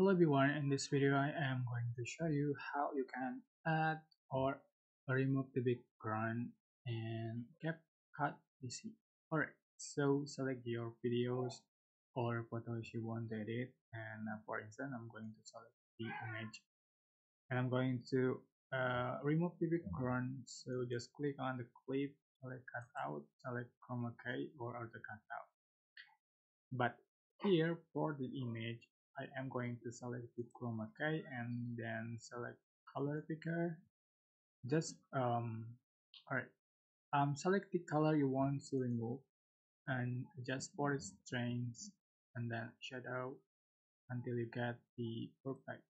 Hello everyone, in this video I am going to show you how you can add or remove the background in CapCut PC. Alright, so select your videos or photos you want to edit, and for instance I'm going to select the image and I'm going to remove the background. So just click on the clip, select cut out, select chroma key or auto cut out. But here for the image I am going to select the chroma key and then select color picker. Just alright, select the color you want to remove and adjust for its strength and then shadow until you get the perfect.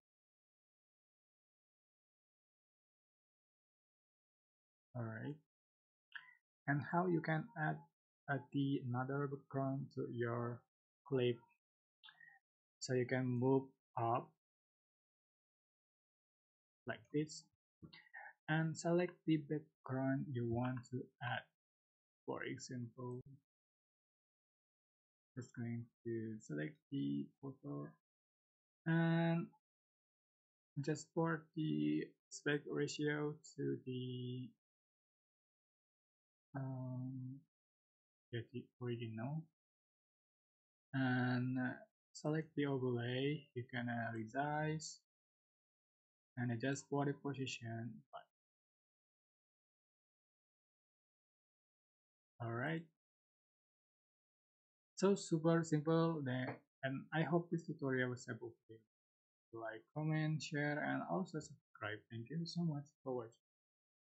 Alright, and how you can add the another background to your clip. So you can move up like this and select the background you want to add. For example, just going to select the photo and just for the aspect ratio to the um, get the original, and select the overlay. You can resize and adjust for the position. Alright, so super simple then, and I hope this tutorial was helpful for you. Like, comment, share, and also subscribe. Thank you so much for watching.